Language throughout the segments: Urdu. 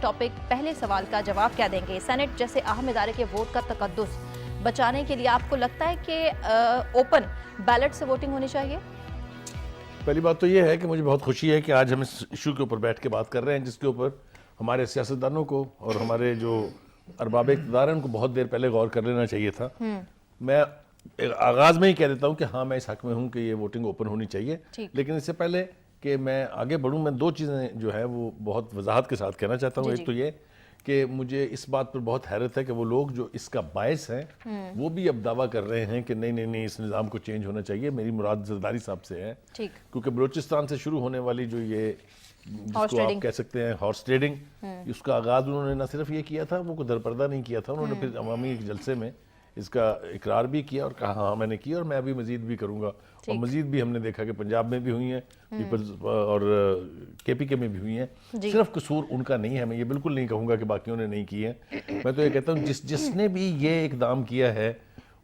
ٹاپک پہلے سوال کا جواب کیا دیں گے؟ سینٹ جیسے اہم ادارے کے ووٹ کا تقدس بچانے کے لیے آپ کو لگتا ہے کہ اوپن بیلٹ سے ووٹنگ ہونی چاہیے؟ پہلی بات تو یہ ہے کہ مجھے بہت خوشی ہے کہ آج ہم اس ایشو کے اوپر بیٹھ کے بات کر رہے ہیں، جس کے اوپر ہمارے سیاستدانوں کو اور ہمارے جو ارباب اقتدار ہیں ان کو بہت دیر پہلے غور کر لینا چاہیے تھا۔ میں آغاز میں ہی کہہ دیتا ہوں کہ ہاں میں اس حق میں ہوں کہ یہ ووٹنگ اوپن ہونی چاہیے، لیکن اس سے پہلے کہ میں آگے بڑھوں میں دو چیزیں جو ہے وہ بہت وضاحت کے ساتھ کہنا چاہتا ہوں۔ ایک تو یہ کہ مجھے اس بات پر بہت حیرت ہے کہ وہ لوگ جو اس کا باعث ہیں وہ بھی اب دعویٰ کر رہے ہیں کہ نہیں اس نظام کو چینج ہونا چاہیے۔ میری مراد زرداری صاحب سے ہے، کیونکہ بلوچستان سے شروع ہونے والی جو یہ جس کو آپ کہہ سکتے ہیں ہارس ٹریڈنگ، اس کا آغاز انہوں نے نہ صرف یہ کیا تھا، وہ درپردہ نہیں کیا تھا، انہوں نے پھر عوامی ایک جلسے میں اس کا اقرار بھی کیا اور کہا ہاں میں نے کیا اور میں ابھی مزید بھی کروں گا، اور مزید بھی ہم نے دیکھا کہ پنجاب میں بھی ہوئی ہیں پیپلز اور کے پی کے میں بھی ہوئی ہیں۔ صرف قصور ان کا نہیں ہے، میں یہ بالکل نہیں کہوں گا کہ باقیوں نے نہیں کی ہے۔ میں تو یہ کہتا ہوں جس نے بھی یہ اقدام کیا ہے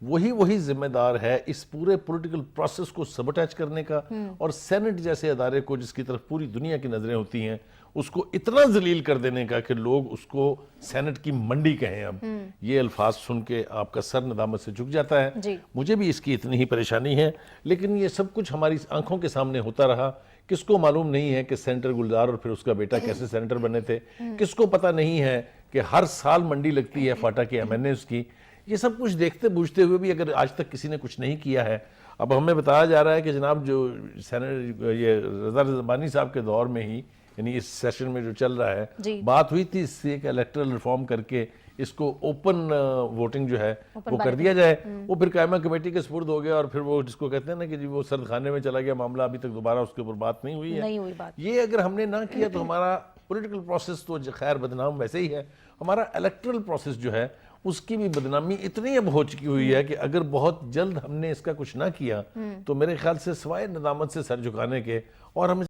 وہی ذمہ دار ہے اس پورے پولیٹیکل پروسیس کو سبوٹیج کرنے کا، اور سینٹ جیسے ادارے کو جس کی طرف پوری دنیا کی نظریں ہوتی ہیں اس کو اتنا ذلیل کر دینے کا کہ لوگ اس کو سینٹ کی منڈی کہیں۔ اب یہ الفاظ سن کے آپ کا سر ندامت سے جھک جاتا ہے۔ مجھے بھی اس کی اتنی ہی پریشانی ہے، لیکن یہ سب کچھ ہماری آنکھوں کے سامنے ہوتا رہا۔ کس کو معلوم نہیں ہے کہ سینٹر گلزار اور پھر اس کا بیٹا کیسے سینٹر بنے تھے؟ کس کو پتہ نہیں ہے کہ ہر سال منڈی لگتی ہے فاٹا کے ایم این اے کی؟ یہ سب کچھ دیکھتے بوجھتے ہوئے بھی اگر آج تک کسی نے کچھ نہیں کیا ہے، اب ہمیں بتایا جا رہا ہے کہ جناب جو یہ رضا زبانی صاحب کے دور میں ہی، یعنی اس سیشن میں جو چل رہا ہے، بات ہوئی تھی اس سے کہ الیکٹرل ریفارم کر کے اس کو اوپن ووٹنگ جو ہے وہ کر دیا جائے۔ وہ پھر قائمہ کمیٹی کے سپرد ہو گیا، اور پھر وہ جس کو کہتے ہیں نا کہ جی وہ سرد خانے میں چلا گیا معاملہ، ابھی تک دوبارہ اس کے اوپر بات نہیں ہوئی ہے۔ یہ اگر ہم نے نہ کیا تو ہمارا پولیٹیکل پروسیس تو خیر بدنام ویسے ہی ہے، ہمارا الیکٹرل پروسیس جو ہے اس کی بھی بدنامی اتنی اب ہو چکی ہوئی ہے کہ اگر بہت جلد ہم نے اس کا کچھ نہ کیا تو میرے خیال سے سوائے ندامت سے سر جھکانے کے اور ہم